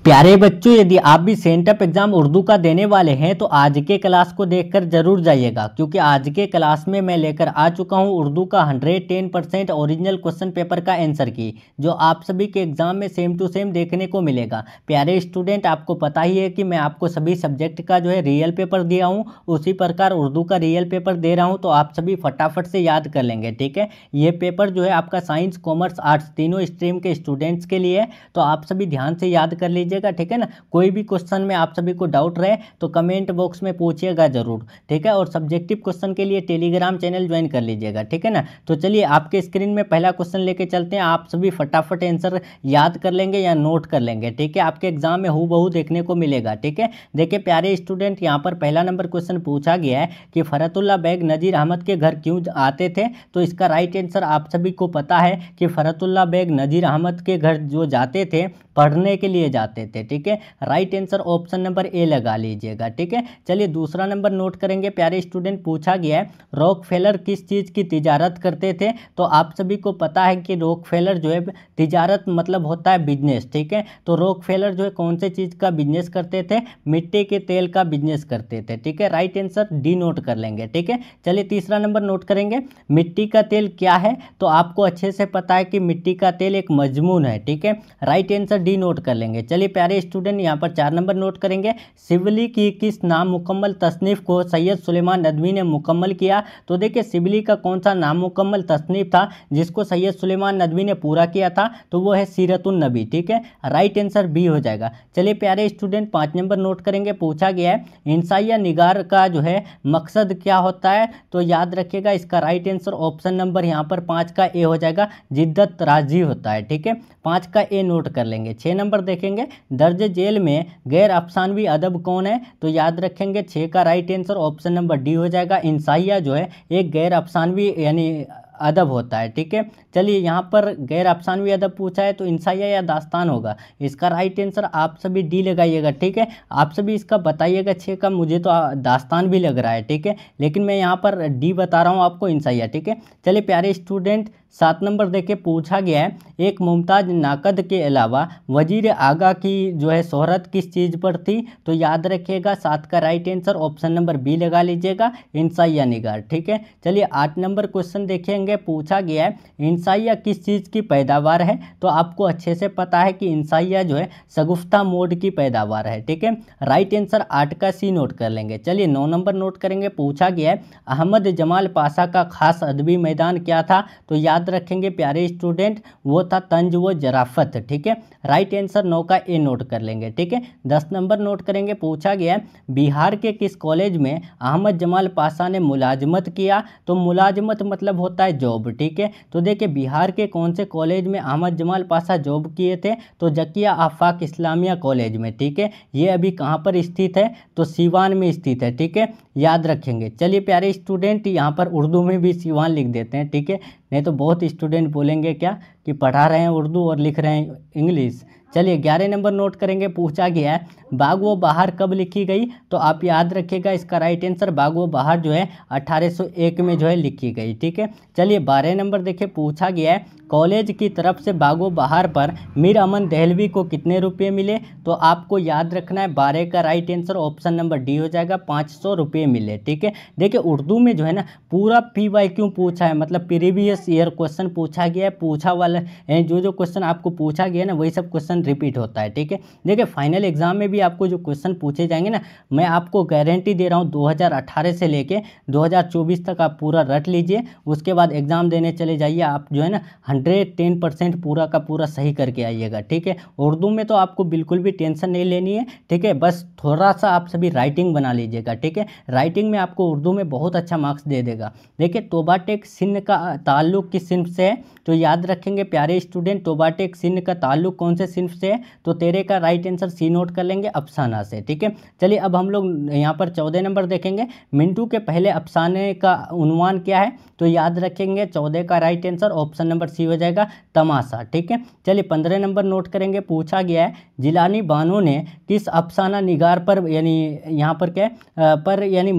प्यारे बच्चों, यदि आप भी सेंटअप एग्जाम उर्दू का देने वाले हैं तो आज के क्लास को देखकर जरूर जाइएगा, क्योंकि आज के क्लास में मैं लेकर आ चुका हूं उर्दू का 110% ओरिजिनल क्वेश्चन पेपर का आंसर की, जो आप सभी के एग्जाम में सेम टू सेम देखने को मिलेगा। प्यारे स्टूडेंट, आपको पता ही है कि मैं आपको सभी सब्जेक्ट का जो है रियल पेपर दिया हूँ, उसी प्रकार उर्दू का रियल पेपर दे रहा हूँ, तो आप सभी फटाफट से याद कर लेंगे। ठीक है, ये पेपर जो है आपका साइंस, कॉमर्स, आर्ट्स तीनों स्ट्रीम के स्टूडेंट्स के लिए है, तो आप सभी ध्यान से याद कर लीजिए। ठीक है ना। कोई भी क्वेश्चन में आप सभी को डाउट रहे तो कमेंट बॉक्स में पूछिएगा जरूर। ठीक है, और सब्जेक्टिव क्वेश्चन के लिए टेलीग्राम चैनल ज्वाइन कर लीजिएगा। ठीक है ना। तो चलिए आपके स्क्रीन में पहला क्वेश्चन लेके चलते हैं, आप सभी फटाफट आंसर याद कर लेंगे या नोट कर लेंगे। ठीक है, आपके एग्जाम में हूबहू देखने को मिलेगा। ठीक है, देखिए प्यारे स्टूडेंट, यहाँ पर पहला नंबर क्वेश्चन पूछा गया है कि फरतुल्ला बेग नजीर अहमद के घर क्यों आते थे। तो इसका राइट आंसर आप सभी को पता है कि फरतुल्ला बेग नजीर अहमद के घर जो जाते थे, पढ़ने के लिए जाते थे। ठीक है, right answer option number A लगा लीजिएगा। ठीक है, चलिए दूसरा नंबर नोट करेंगे। प्यारे स्टूडेंट, पूछा गया है रॉकफेलर किस चीज़ की तिजारत करते थे। तो आप सभी को पता है कि रॉकफेलर जो है तिजारत मतलब होता है बिजनेस। ठीक है, तो रॉकफेलर जो है कौन से चीज़ का बिजनेस करते थे, मिट्टी के तेल का बिजनेस करते थे। ठीक है, राइट आंसर डी नोट कर लेंगे। ठीक है, चलिए तीसरा नंबर नोट करेंगे। मिट्टी का तेल क्या है। तो आपको अच्छे से पता है कि मिट्टी का तेल एक मजमून है। ठीक है, राइट आंसर डी नोट कर लेंगे। चलिए प्यारे स्टूडेंट, यहाँ पर 4 नंबर नोट करेंगे। सिबली की किस नाम मुकम्मल तसनीफ को सैयद सुलेमान नदवी ने मुकम्मल किया। तो देखिए सिबली का कौन सा नाम मुकम्मल तसनीफ था जिसको सैयद सुलेमान नदवी ने पूरा किया था, तो वो है सीरतुन नबी। ठीक है, राइट आंसर बी हो जाएगा। चलिए प्यारे स्टूडेंट, 5 नंबर नोट करेंगे। पूछा गया है इंसाइया निगार का जो है मकसद क्या होता है। तो याद रखिएगा इसका राइट आंसर ऑप्शन नंबर यहाँ पर 5 का ए हो जाएगा, जिद्दत राजी होता है। ठीक है, 5 का ए नोट कर लेंगे। 6 नंबर देखेंगे, दर्ज जेल में गैर अफसानवी अदब कौन है। तो याद रखेंगे 6 का right answer option number D हो जाएगा। इंसाइया जो है एक गैर अफसानवी यानी अदब होता है। ठीक है, चलिए यहाँ पर गैर अफसानवी अदब पूछा है तो इंसाइया या दास्तान होगा। इसका राइट आंसर आप सभी डी लगाइएगा। ठीक है, आप सभी इसका बताइएगा। 6 का मुझे तो दास्तान भी लग रहा है। ठीक है, लेकिन मैं यहाँ पर डी बता रहा हूँ आपको, इंसाइया। ठीक है, चलिए प्यारे स्टूडेंट, 7 नंबर देखे पूछा गया है एक मुमताज़ नाकद के अलावा वजीर आगा की जो है शोहरत किस चीज़ पर थी। तो याद रखिएगा 7 का right answer option number B लगा लीजिएगा, इंसाइया निगार। ठीक है, चलिए 8 नंबर क्वेश्चन देखेंगे। पूछा गया है इंसाइया किस चीज़ की पैदावार है। तो आपको अच्छे से पता है कि इंसाइया जो है शगुफ्ता मोड की पैदावार है। ठीक है, राइट आंसर 8 का सी नोट कर लेंगे। चलिए 9 नंबर नोट करेंगे। पूछा गया है अहमद जमाल पाशा का खास अदबी मैदान क्या था। तो याद रखेंगे प्यारे स्टूडेंट, वो था तंज व जराफत। ठीक है, राइट आंसर 9 का ए नोट कर लेंगे। ठीक है, 10 नंबर नोट करेंगे। पूछा गया है बिहार के किस कॉलेज में अहमद जमाल पाशा ने मुलाजमत किया। तो मुलाजमत मतलब होता है जॉब। ठीक है, तो देखिए बिहार के कौन से कॉलेज में अहमद जमाल पाशा जॉब किए थे। तो जकिया आफाक इस्लामिया कॉलेज में। ठीक है, ये अभी कहाँ पर स्थित है, तो सीवान में स्थित है। ठीक है, याद रखेंगे। चलिए प्यारे स्टूडेंट, यहाँ पर उर्दू में भी सीवान लिख देते हैं। ठीक है, नहीं तो बहुत स्टूडेंट बोलेंगे क्या कि पढ़ा रहे हैं उर्दू और लिख रहे हैं इंग्लिश। चलिए 11 नंबर नोट करेंगे। पूछा गया है बाग व बहार कब लिखी गई। तो आप याद रखिएगा इसका राइट आंसर बाग व बहार जो है 1801 में जो है लिखी गई। ठीक है, चलिए 12 नंबर देखिए। पूछा गया है कॉलेज की तरफ से बाग व बहार पर मीर अमन दहलवी को कितने रुपये मिले। तो आपको याद रखना है 12 का right answer option number D हो जाएगा, 500 रुपये मिले। ठीक है, देखिए उर्दू में जो है ना पूरा PYQ पूछा है, मतलब प्रीवियस ईयर क्वेश्चन पूछा गया है। पूछा वाला जो क्वेश्चन आपको पूछा गया ना वही सब क्वेश्चन रिपीट होता है। ठीक है, देखिए फाइनल एग्जाम में भी आपको जो क्वेश्चन पूछे जाएंगे ना, मैं आपको गारंटी दे रहा हूँ 2018 से लेके 2024 तक आप पूरा रट लीजिए, उसके बाद एग्जाम देने चले जाइए। आप जो है ना 110% पूरा का पूरा सही करके आइएगा। ठीक है, उर्दू में तो आपको बिल्कुल भी टेंशन नहीं लेनी है। ठीक है, बस थोड़ा सा आप सभी राइटिंग बना लीजिएगा। ठीक है, राइटिंग में आपको उर्दू में बहुत अच्छा मार्क्स दे देगा। देखिए तोबाटेक सिंध का ताल्लुक किस सिंफ से है। तो याद रखेंगे प्यारे स्टूडेंट, तोबाटेक सिंध का ताल्लुक कौन से सिंफ से है। तो 13 का राइट आंसर सी नोट कर लेंगे, अफसाना से। ठीक है, चलिए अब हम लोग यहाँ पर 14 नंबर देखेंगे। मिंटू के पहले अफसाने का उन्वान क्या है। तो याद रखेंगे 14 का right answer option number C हो जाएगा, तमाशा। ठीक है, चलिए 15 नंबर नोट करेंगे। पूछा गया है जिलानी बानो ने किस अफसाना निगार पर यानी यहाँ पर क्या पर यानी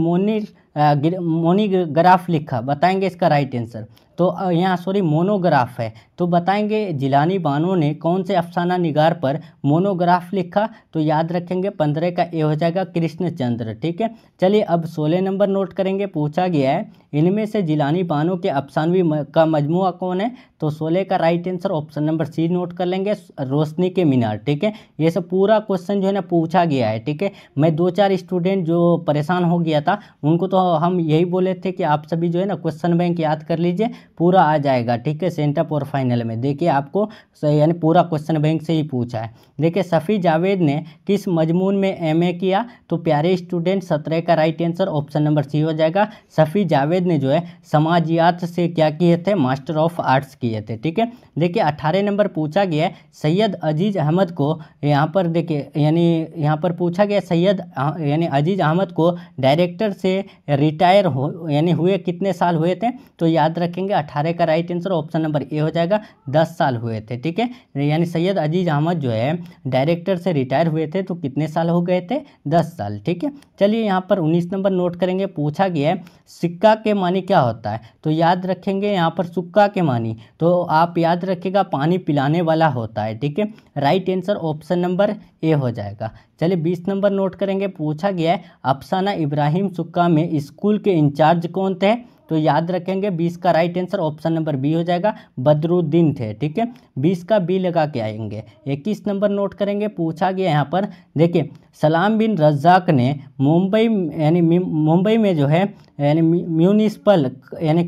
मोनीग्राफ लिखा, बताएंगे इसका राइट आंसर। तो यहाँ सॉरी मोनोग्राफ है, तो बताएंगे जिलानी बानो ने कौन से अफसाना निगार पर मोनोग्राफ लिखा, तो याद रखेंगे 15 का ए हो जाएगा कृष्णचंद्र। ठीक है, चलिए अब 16 नंबर नोट करेंगे। पूछा गया है इनमें से जिलानी बानो के अफसानवी का मजमुआ कौन है, तो 16 का right answer option number C note कर लेंगे, रोशनी के मीनार। ठीक है, ये सब पूरा क्वेश्चन जो है ना पूछा गया है। ठीक है, मैं 2-4 स्टूडेंट जो परेशान हो गया था उनको तो हम यही बोले थे कि आप सभी जो है ना क्वेश्चन बैंक याद कर लीजिए, पूरा आ जाएगा। ठीक है, सेंटअप और फाइनल में देखिए आपको यानी पूरा क्वेश्चन बैंक से ही पूछा है। देखिए सफ़ी जावेद ने किस मजमून में एमए किया, तो प्यारे स्टूडेंट 17 का right answer option number C हो जाएगा। सफ़ी जावेद ने जो है समाजियात से क्या किए थे, मास्टर ऑफ आर्ट्स किए थे। ठीक है, देखिए 18 नंबर पूछा गया है सैयद अजीज़ अहमद को, यहाँ पर देखिए यानी यहाँ पर पूछा गया सैयद यानी अजीज़ अहमद को डायरेक्टर से रिटायर हो यानी हुए कितने साल हुए थे, तो याद रखेंगे 18 का right answer option number A हो जाएगा, 10 साल हुए थे। ठीक है, यानी सैयद अजीज़ अहमद जो है डायरेक्टर से रिटायर हुए थे तो कितने साल हो गए थे, 10 साल। ठीक है, चलिए यहाँ पर 19 नंबर नोट करेंगे। पूछा गया है सिक्का के मानी क्या होता है, तो याद रखेंगे यहाँ पर सुक्का के मानी, तो आप याद रखिएगा पानी पिलाने वाला होता है। ठीक है, right answer option number A हो जाएगा। चलिए 20 नंबर नोट करेंगे। पूछा गया है अफसाना इब्राहिम सुक्का में स्कूल के इंचार्ज कौन थे, तो याद रखेंगे 20 का right answer option number B हो जाएगा, बदरुद्दीन थे। ठीक है, 20 का बी लगा के आएंगे। 21 नंबर नोट करेंगे। पूछा गया यहाँ पर देखिए सलाम बिन रज़ाक ने मुंबई में जो है यानी म्यूनिसिपल यानी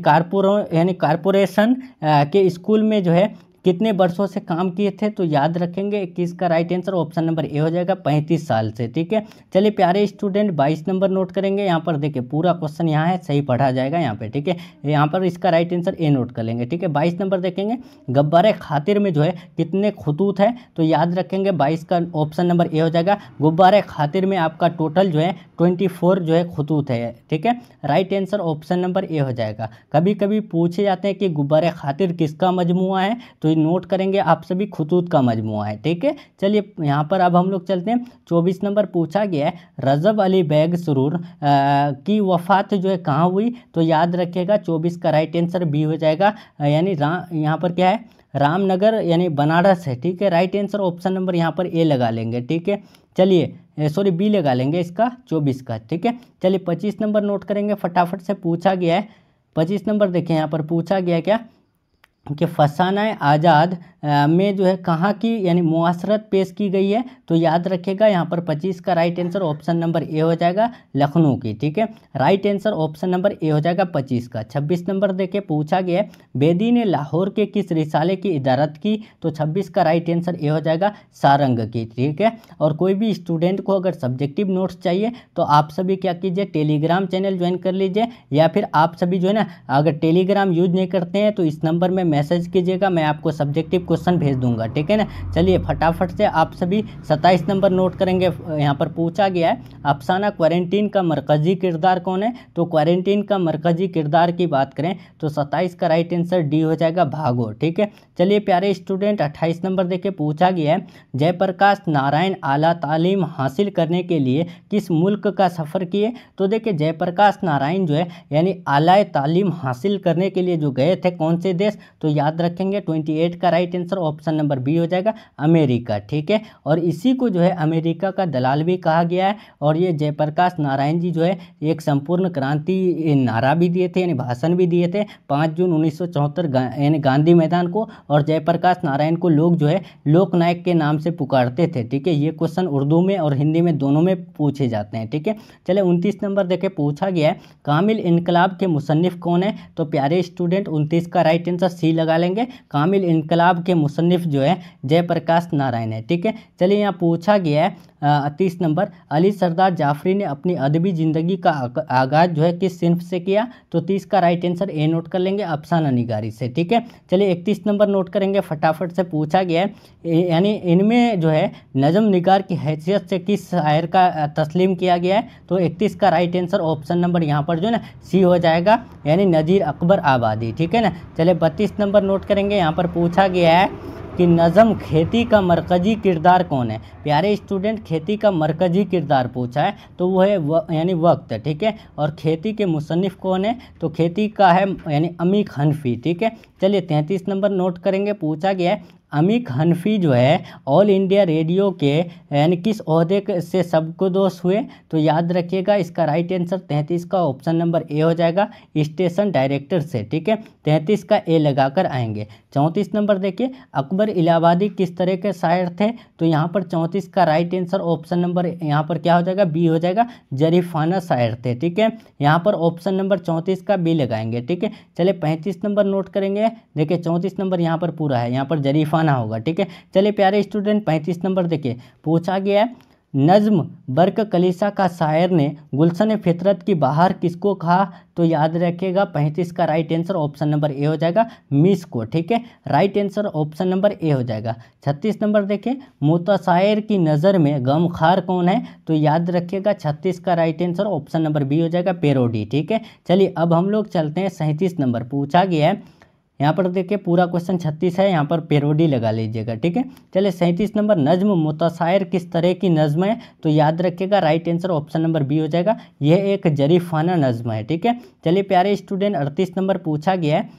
कारपोरेशन के स्कूल में जो है कितने वर्षों से काम किए थे, तो याद रखेंगे 21 का right answer option number A हो जाएगा, 35 साल से। ठीक है, चलिए प्यारे स्टूडेंट 22 नंबर नोट करेंगे। यहाँ पर देखिए पूरा क्वेश्चन यहाँ है, सही पढ़ा जाएगा यहाँ पे। ठीक है, यहाँ पर इसका राइट आंसर ए नोट कर लेंगे। ठीक है, 22 नंबर देखेंगे गब्बारे खातिर में जो है कितने खतूत है, तो याद रखेंगे 22 का ऑप्शन नंबर ए हो जाएगा। गुब्बारे खातिर में आपका टोटल जो है 24 जो है खतूत है। ठीक है, right answer option number A हो जाएगा। कभी कभी पूछे जाते हैं कि गुब्बारे खातिर किसका मजमुआ है, तो नोट करेंगे आप सभी खतूत का मजमुआ है। ठीक है, चलिए यहाँ पर अब हम लोग चलते हैं। 24 नंबर पूछा गया है रजब अली बेग सुरूर की वफ़ात जो है कहाँ हुई, तो याद रखिएगा 24 का राइट आंसर बी हो जाएगा, यानी यहाँ पर क्या है रामनगर यानी बनारस है। ठीक है, राइट आंसर ऑप्शन नंबर यहाँ पर ए लगा लेंगे। ठीक है, चलिए सॉरी बी लगा लेंगे इसका 24 का। ठीक है, चलिए 25 नंबर नोट करेंगे फटाफट से। पूछा गया है 25 नंबर देखें यहाँ पर पूछा गया है क्या कि फसाना आज़ाद में जो है कहाँ की यानी मुआसरत पेश की गई है, तो याद रखिएगा यहाँ पर 25 का right answer option number A हो जाएगा, लखनऊ की। ठीक है, right answer option number A हो जाएगा 25 का। 26 नंबर देखे पूछा गया है बेदी ने लाहौर के किस रिसाले की इदारत की, तो 26 का राइट आंसर ए हो जाएगा, सारंग की। ठीक है, और कोई भी स्टूडेंट को अगर सब्जेक्टिव नोट्स चाहिए तो आप सभी क्या कीजिए टेलीग्राम चैनल ज्वाइन कर लीजिए, या फिर आप सभी जो है ना अगर टेलीग्राम यूज नहीं करते हैं तो इस नंबर में मैसेज कीजिएगा, मैं आपको सब्जेक्टिव क्वेश्चन भेज दूंगा। ठीक है ना, चलिए फटाफट से आप सभी 27 नंबर नोट करेंगे। यहाँ पर पूछा गया है अफसाना क्वारंटीन का मरकजी किरदार कौन है, तो क्वारंटीन का मरकजी किरदार की बात करें तो 27 का राइट आंसर डी हो जाएगा, भागो। ठीक है, चलिए प्यारे स्टूडेंट 28 नंबर देखे पूछा गया है जयप्रकाश नारायण आला तालीम हासिल करने के लिए किस मुल्क का सफ़र किए, तो देखिए जयप्रकाश नारायण जो है यानी आला तालीम हासिल करने के लिए जो गए थे कौन से देश, तो याद रखेंगे 28 का right answer option number B हो जाएगा, अमेरिका। ठीक है, और इसी को जो है अमेरिका का दलाल भी कहा गया है। और ये जयप्रकाश नारायण जी जो है एक संपूर्ण क्रांति नारा भी दिए थे यानी भाषण भी दिए थे 5 जून 1974 यानी गांधी मैदान को, और जयप्रकाश नारायण को लोग जो है लोकनायक के नाम से पुकारते थे। ठीक है, ये क्वेश्चन उर्दू में और हिंदी में दोनों में पूछे जाते हैं। ठीक है, चले 29 नंबर देखे पूछा गया है कामिल इनकलाब के मुसन्निफ कौन है, तो प्यारे स्टूडेंट 29 का राइट आंसर सी लगा लेंगे, कामिल इनकलाब के मुसन्निफ जो है जयप्रकाश नारायण है। ठीक है, चलिए यहाँ पूछा गया है 30 नंबर अली सरदार जाफरी ने अपनी अदबी ज़िंदगी का आगाज़ जो है किस सिन्फ से किया, तो 30 का राइट आंसर ए नोट कर लेंगे, अफसाना निगारी से। ठीक है, चलिए 31 नंबर नोट करेंगे फटाफट से। पूछा गया है यानी इनमें जो है नज़म निगार की हैसियत से किस शायर का तस्लीम किया गया है, तो 31 का राइट आंसर ऑप्शन नंबर यहाँ पर जो है ना सी हो जाएगा, यानी नज़ीर अकबर आबादी। ठीक है ना, चलिए 32 नंबर नोट करेंगे। यहाँ पर पूछा गया है कि नज़म खेती का मरकज़ी किरदार कौन है। प्यारे स्टूडेंट, खेती का मरकज़ी किरदार पूछा है तो वो है यानी वक्त, ठीक है। और खेती के मुसन्निफ़ कौन है, तो खेती का है यानी अमीक हनफी, ठीक है। चलिए 33 नंबर नोट करेंगे, पूछा गया है अमीक हनफी जो है ऑल इंडिया रेडियो के यानी किस ओहदे से सबकदोश हुए, तो याद रखिएगा इसका राइट आंसर 33 का ऑप्शन नंबर ए हो जाएगा, स्टेशन डायरेक्टर से, ठीक है। 33 का ए लगाकर आएंगे। 34 नंबर देखिए, अकबर इलाहाबादी किस तरह के शायर थे, तो यहाँ पर 34 का राइट आंसर ऑप्शन नंबर यहाँ पर क्या हो जाएगा, बी हो जाएगा, जरीफाना शायर थे, ठीक है। यहाँ पर ऑप्शन नंबर 34 का बी लगाएंगे, ठीक है। चलिए 35 नंबर नोट करेंगे, देखिए 34 नंबर यहाँ पर पूरा है, यहाँ पर जरीफाना होगा, ठीक है। चलिए प्यारे स्टूडेंट 35 नंबर देखिए, पूछा गया है नज्म बर्क कलीसा का शायर ने गुलशन फितरत की बहार किसको कहा, तो याद रखिएगा 35 का right answer option number A हो जाएगा, मिस को, ठीक है। Right answer option number A हो जाएगा। 36 नंबर देखिए, मुताशायर की नज़र में गमखार कौन है, तो याद रखिएगा 36 का right answer option number B हो जाएगा, पेरोडी, ठीक है। चलिए अब हम लोग चलते हैं 37 नंबर, पूछा गया है यहाँ पर देखिए पूरा क्वेश्चन 36 है, यहाँ पर पेरोडी लगा लीजिएगा, ठीक है। चलिए 37 नंबर, नज्म मुताशायर किस तरह की नज्म है, तो याद रखिएगा right answer option number B हो जाएगा, यह एक जरीफाना नज्म है, ठीक है। चलिए प्यारे स्टूडेंट 38 नंबर पूछा गया है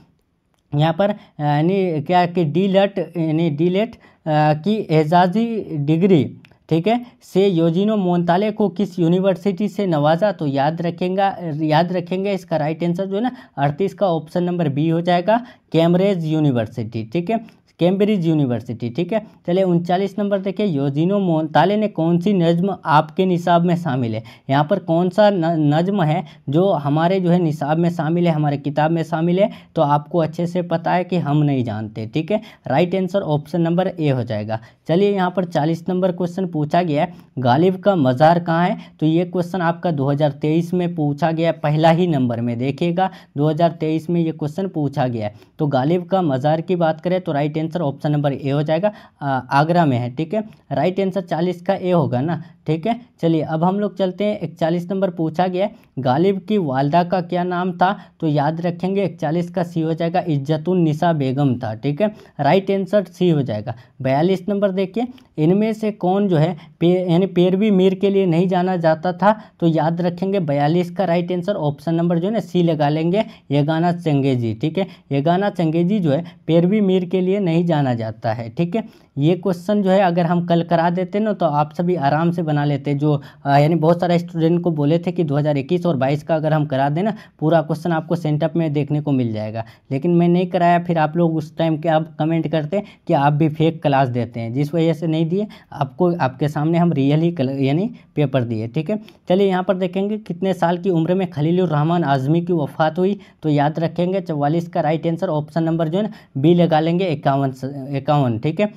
यहाँ पर यानी क्या कि डी.लेट की एजाजी डिग्री, ठीक है, से योजिनो मोंताले को किस यूनिवर्सिटी से नवाजा, तो याद रखेंगे इसका राइट आंसर जो है ना 38 का ऑप्शन नंबर बी हो जाएगा, कैम्ब्रिज यूनिवर्सिटी, ठीक है, कैम्ब्रिज यूनिवर्सिटी, ठीक है। चलिए 39 नंबर देखिए, योजिनो मोंताले ने कौन सी नज्म आपके निसाब में शामिल है, यहाँ पर कौन सा नज्म है जो हमारे जो है निसाब में शामिल है, हमारे किताब में शामिल है, तो आपको अच्छे से पता है कि हम नहीं जानते, ठीक है। Right answer option number A हो जाएगा। चलिए यहाँ पर 40 नंबर क्वेश्चन पूछा गया है, गालिब का मज़ार कहाँ है, तो ये क्वेश्चन आपका 2023 में पूछा गया, पहला ही नंबर में देखिएगा 2023 में ये क्वेश्चन पूछा गया है। तो गालिब का मज़ार की बात करें तो right answer option number A हो जाएगा, आगरा में है, ठीक है। राइट आंसर 40 का ए होगा ना, ठीक है। चलिए अब हम लोग चलते हैं 41 नंबर पूछा गया है, गालिब की वालदा का क्या नाम था, तो याद रखेंगे 41 का सी हो जाएगा, इज्जतुन निसा बेगम था, ठीक है। राइट आंसर सी हो जाएगा। 42 नंबर देखिए, इनमें से कौन जो है यानी पेरवी मीर के लिए नहीं जाना जाता था, तो याद रखेंगे 42 का राइट आंसर ऑप्शन नंबर जो है ना सी लगा लेंगे, यगाना चंगेजी, ठीक है। यगाना चंगेजी जो है पेरवी मीर के लिए नहीं जाना जाता है, ठीक है। ये क्वेश्चन जो है अगर हम कल करा देते ना तो आप सभी आराम से बना लेते, जो यानी बहुत सारे स्टूडेंट को बोले थे कि 2021 और 22 का अगर हम करा दें ना पूरा क्वेश्चन आपको सेंटअप में देखने को मिल जाएगा, लेकिन मैं नहीं कराया, फिर आप लोग उस टाइम के आप कमेंट करते कि आप भी फेक क्लास देते हैं, जिस वजह से नहीं दिए आपको, आपके सामने हम रियल ही यानी पेपर दिए, ठीक है। चलिए यहाँ पर देखेंगे कितने साल की उम्र में खलीलुर रहमान आज़मी की वफ़ात हुई, तो याद रखेंगे 44 का राइट आंसर ऑप्शन नंबर जो है ना बी लगा लेंगे, 51, ठीक है।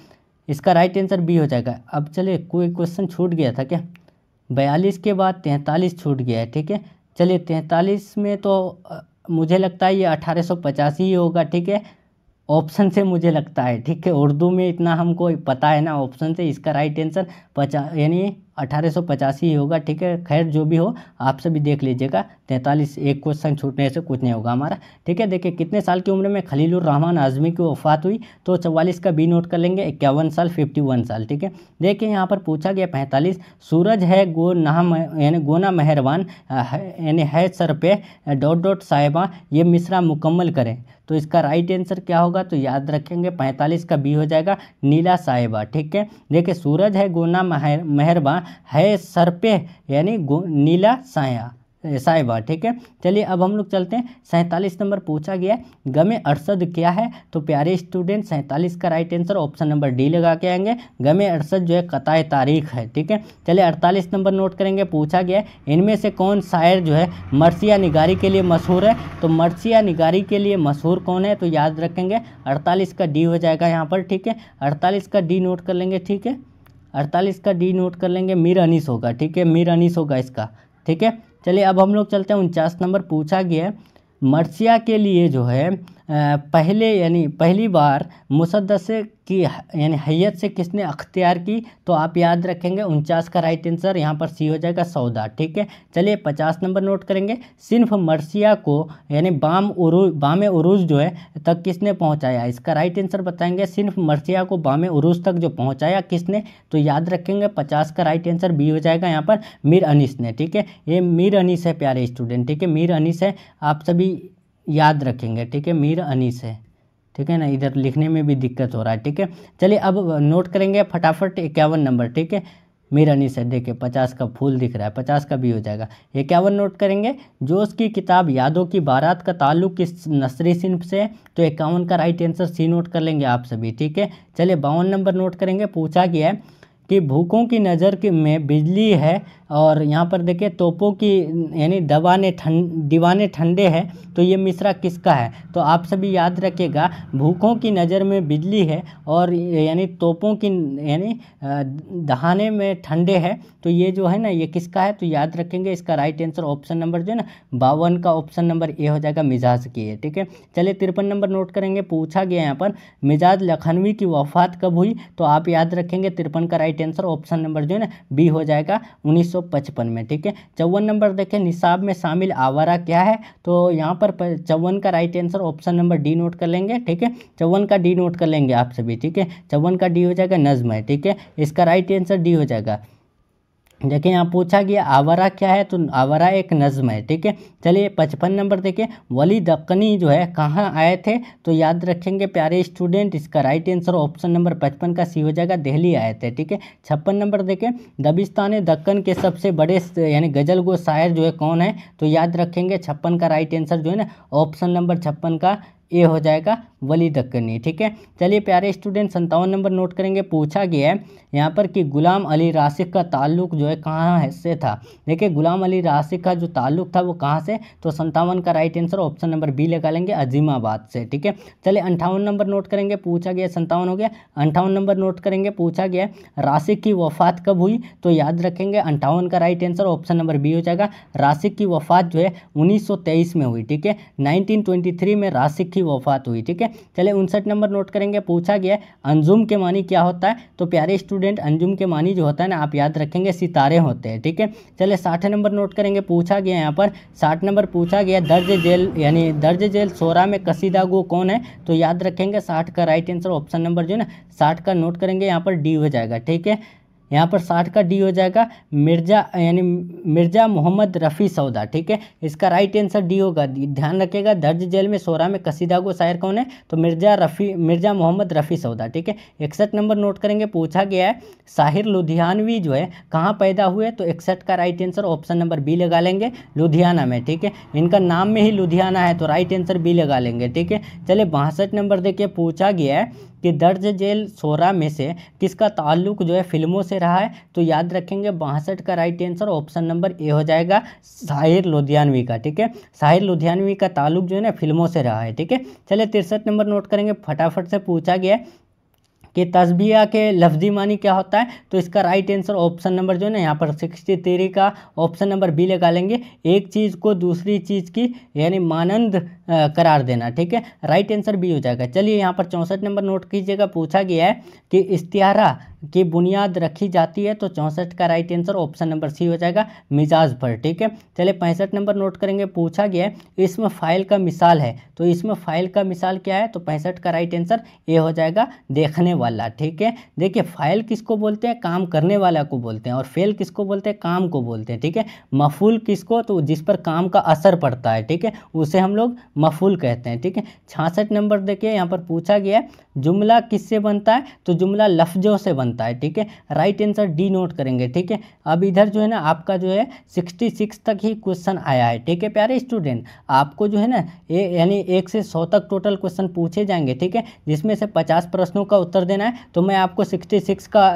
इसका राइट आंसर बी हो जाएगा। अब चलिए कोई क्वेश्चन छूट गया था क्या, 42 के बाद 43 छूट गया है, ठीक है। चलिए 43 में तो मुझे लगता है ये 1885 ही होगा, ठीक है, ऑप्शन से मुझे लगता है, ठीक है। उर्दू में इतना हमको पता है ना ऑप्शन से, इसका राइट आंसर 50 यानी 1885 ही होगा, ठीक है। खैर जो भी हो आप सभी देख लीजिएगा, 43 एक क्वेश्चन छूटने से कुछ नहीं होगा हमारा, ठीक है। देखिए कितने साल की उम्र में खलीलुर रहमान आज़मी की वफ़ात हुई, तो 44 का बी नोट कर लेंगे, 51 साल, 51 साल, ठीक है। देखिए यहाँ पर पूछा गया 45, सूरज है यानी गोना मेहरबान यानी है सर पे ... साहिबा, ये मिसरा मुकम्मल करें, तो इसका राइट आंसर क्या होगा, तो याद रखेंगे 45 का बी हो जाएगा, नीला साहिबा, ठीक है। देखिए सूरज है गोना मेहरबान है सर पे यानी नीला साहिबा, ठीक है। चलिए अब हम लोग चलते हैं 47 नंबर पूछा गया है, गमे अरशद क्या है, तो प्यारे स्टूडेंट 47 का right answer option number D लगा के आएंगे, गमे अरशद जो है कताए तारीख है, ठीक है। चलिए 48 नंबर नोट करेंगे, पूछा गया है इनमें से कौन शायर जो है मर्सिया निगारी के लिए मशहूर है, तो मर्सिया निगारी के लिए मशहूर कौन है, तो याद रखेंगे 48 का डी हो जाएगा यहाँ पर, ठीक है। 48 का डी नोट कर लेंगे, ठीक है। 48 का डी नोट कर लेंगे, मीर अनीस होगा, ठीक है, मीर अनीस होगा इसका, ठीक है। चलिए अब हम लोग चलते हैं 49 नंबर पूछा गया है, मर्सिया के लिए जो है पहले यानी पहली बार मुसद्दसे की यानी हैयत से किसने अख्तियार की, तो आप याद रखेंगे 49 का राइट आंसर यहाँ पर सी हो जाएगा सौदा। ठीक है, चलिए 50 नंबर नोट करेंगे। सिन्फ मर्सिया को यानी बाम उरूज जो है तक किसने पहुँचाया, इसका राइट आंसर बताएंगे। सिन्फ मर्सिया को बाम उरूज तक जो पहुँचाया किसने, तो याद रखेंगे 50 का राइट आंसर बी हो जाएगा यहाँ पर मीर अनीस ने। ठीक है, ये मीर अनीस है प्यारे स्टूडेंट। ठीक है, मीर अनीस है, आप सभी याद रखेंगे। ठीक है, मीर अनीस है। ठीक है ना, इधर लिखने में भी दिक्कत हो रहा है। ठीक है, चलिए अब नोट करेंगे फटाफट 51 नंबर। ठीक है, मीर अनीस है, देखिए 50 का फूल दिख रहा है, 50 का भी हो जाएगा। 51 नोट करेंगे। जो उसकी किताब यादों की बारात का ताल्लुक किस नस्री सिन्फ से है, तो 51 का राइट आंसर सी नोट कर लेंगे आप सभी। ठीक है, चलिए 52 नंबर नोट करेंगे। पूछा गया है कि भूखों की नज़र में बिजली है और यहाँ पर देखिए तोपों की यानी दीवाने ठंडे हैं, तो ये मिसरा किसका है, तो आप सभी याद रखिएगा भूखों की नज़र में बिजली है और यानी तोपों की यानी दहाने में ठंडे है, तो ये जो है ना ये किसका है, तो याद रखेंगे इसका राइट आंसर ऑप्शन नंबर जो है ना 52 का ऑप्शन नंबर ए हो जाएगा, मिजाज की है। ठीक है, चलिए 53 नंबर नोट करेंगे। पूछा गया यहाँ पर मिजाज लखनवी की वफ़ात कब हुई, तो आप याद रखेंगे 53 का राइट आंसर ऑप्शन नंबर जो है ना बी हो जाएगा 1955 में। ठीक है, 54 नंबर देखें निसाब में शामिल आवारा क्या है, तो यहाँ पर 54 का right answer option number D naught कर लेंगे। ठीक है, 54 का डी नोट कर लेंगे आप सभी। ठीक है, 54 का डी हो जाएगा नज्म है। ठीक है, इसका राइट आंसर डी हो जाएगा। देखिए यहाँ पूछा गया आवारा क्या है, तो आवारा एक नज़्म है। ठीक है, चलिए 55 नंबर देखिए वली दक्कनी जो है कहाँ आए थे, तो याद रखेंगे प्यारे स्टूडेंट इसका राइट आंसर ऑप्शन नंबर 55 का सी हो जाएगा, दिल्ली आए थे। ठीक है, 56 नंबर देखें दबिस्तान दक्कन के सबसे बड़े यानी गज़ल गो शायर जो है कौन है, तो याद रखेंगे 56 का राइट आंसर जो है ना ऑप्शन नंबर 56 का ए हो जाएगा वली दक्कनी। ठीक है, चलिए प्यारे स्टूडेंट 57 नंबर नोट करेंगे। पूछा गया है यहाँ पर कि गुलाम अली राशिक का ताल्लुक जो है कहाँ से था, देखिए गुलाम अली राशिक का जो ताल्लुक था वो कहाँ से, तो 57 का right answer option number B लगा लेंगे अजीमाबाद से। ठीक है, चलिए 58 नंबर नोट करेंगे। पूछा गया 57 हो गया, 58 नंबर नोट करेंगे। पूछा गया राशिक की वफ़ात कब हुई, तो याद रखेंगे 58 का right answer option number B हो जाएगा, राशिक की वफ़ात जो है 1923 में हुई। ठीक है, 1923 में राशिक की वफ़ात हुई। ठीक है, चलिए 59 नंबर नोट करेंगे। पूछा गया अंजुम के मानी क्या होता है, तो प्यारे स्टूडेंट अंजुम के मानी जो होता है ना आप याद रखेंगे सितारे होते हैं। ठीक है, चलिए 60 नंबर नोट करेंगे। पूछा गया यहाँ पर 60 नंबर पूछा गया दर्ज जेल यानी दर्ज जेल सोरा में कसीदा गो कौन है, तो याद रखेंगे 60 का राइट आंसर ऑप्शन नंबर जो है ना 60 का नोट करेंगे यहाँ पर डी हो जाएगा। ठीक है, यहाँ पर 60 का डी हो जाएगा मिर्ज़ा मोहम्मद रफ़ी सौदा। ठीक है, इसका राइट आंसर डी होगा। ध्यान रखिएगा दर्ज जेल में सोरा में कसीदा को शायर कौन है, तो मिर्ज़ा मोहम्मद रफ़ी सौदा। ठीक है, 61 नंबर नोट करेंगे। पूछा गया है साहिर लुधियानवी जो है कहाँ पैदा हुए, तो 61 का right answer option number B लगा लेंगे लुधियाना में। ठीक है, इनका नाम में ही लुधियाना है, तो राइट आंसर बी लगा लेंगे। ठीक है, चलिए 62 नंबर देखिए पूछा गया है कि दर्ज जेल सोरा में से किसका ताल्लुक जो है फिल्मों से रहा है, तो याद रखेंगे 62 का right answer option number A हो जाएगा साहिर लुधियानवी का। ठीक है, साहिर लुधियानवी का ताल्लुक जो है ना फिल्मों से रहा है। ठीक है, चलिए 63 नंबर नोट करेंगे। फटाफट से पूछा गया कि तस्बिया के लफ्ज़ी मानी क्या होता है, तो इसका राइट आंसर ऑप्शन नंबर जो है ना यहाँ पर 63 का ऑप्शन नंबर बी लगा लेंगे, एक चीज़ को दूसरी चीज़ की यानी मानंद करार देना। ठीक है, राइट आंसर बी हो जाएगा। चलिए यहाँ पर 64 नंबर नोट कीजिएगा। पूछा गया है कि इस्तियारा की बुनियाद रखी जाती है, तो 64 का right answer option number C हो जाएगा मिजाज पर। ठीक है, चलिए 65 नंबर नोट करेंगे। पूछा गया है इसमें फ़ाइल का मिसाल है, तो इसमें फ़ाइल का मिसाल क्या है, तो 65 का राइट आंसर ए हो जाएगा देखने वाला। ठीक है, देखिए फ़ाइल किसको बोलते हैं, काम करने वाला को बोलते हैं, और फेल किसको बोलते हैं, काम को बोलते हैं। ठीक है, मफूल किसको, तो जिस पर काम का असर पड़ता है। ठीक है, उसे हम लोग मफूल कहते हैं। ठीक है, 66 नंबर देखिए यहाँ पर पूछा गया जुमला किससे बनता है, तो जुमला लफ्ज़ों से बनता है। ठीक है, राइट आंसर डी नोट करेंगे। ठीक है, अब इधर जो है ना आपका जो है 66 तक ही क्वेश्चन आया है। ठीक है प्यारे स्टूडेंट, आपको जो है ना यानी 1 से 100 तक टोटल क्वेश्चन पूछे जाएंगे। ठीक है, जिसमें से 50 प्रश्नों का उत्तर देना है, तो मैं आपको 66 का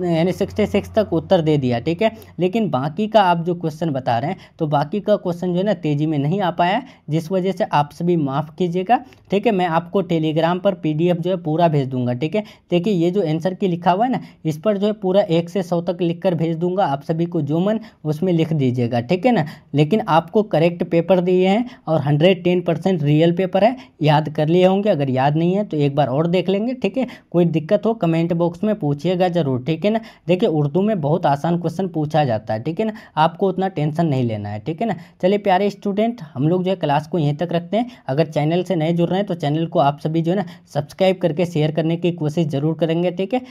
यानी 66 तक उत्तर दे दिया। ठीक है, लेकिन बाकी का आप जो क्वेश्चन बता रहे हैं, तो बाकी का क्वेश्चन जो है ना तेज़ी में नहीं आ पाया, जिस वजह से आप सभी माफ़ कीजिएगा। ठीक है, मैं आपको टेलीग्राम पर PDF जो है पूरा भेज दूंगा। ठीक है, देखिए ये जो आंसर की लिखा हुआ हुआ है ना, इस पर जो है पूरा 1 से 100 तक लिख कर भेज दूंगा। आप सभी को जो मन उसमें लिख दीजिएगा, ठीक है ना। लेकिन आपको करेक्ट पेपर दिए हैं और 110% रियल पेपर है, याद कर लिए होंगे। अगर याद नहीं है तो एक बार और देख लेंगे, ठीक है। कोई दिक्कत हो कमेंट बॉक्स में पूछिएगा ज़रूर, ठीक है ना। देखिए उर्दू में बहुत आसान क्वेश्चन पूछा जाता है, ठीक है ना, आपको उतना टेंशन नहीं लेना है, ठीक है ना। चलिए प्यारे स्टूडेंट, हम लोग जो है क्लास को यहीं तक रखते हैं। अगर चैनल से नए जुड़ रहे हैं तो चैनल को आप सभी जो है ना सब्सक्राइब करके शेयर करने की कोशिश ज़रूर करेंगे, ठीक है।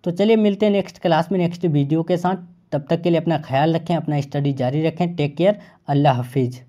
तो चलिए मिलते हैं नेक्स्ट क्लास में नेक्स्ट वीडियो के साथ। तब तक के लिए अपना ख्याल रखें, अपना स्टडी जारी रखें। टेक केयर, अल्लाह हाफिज़।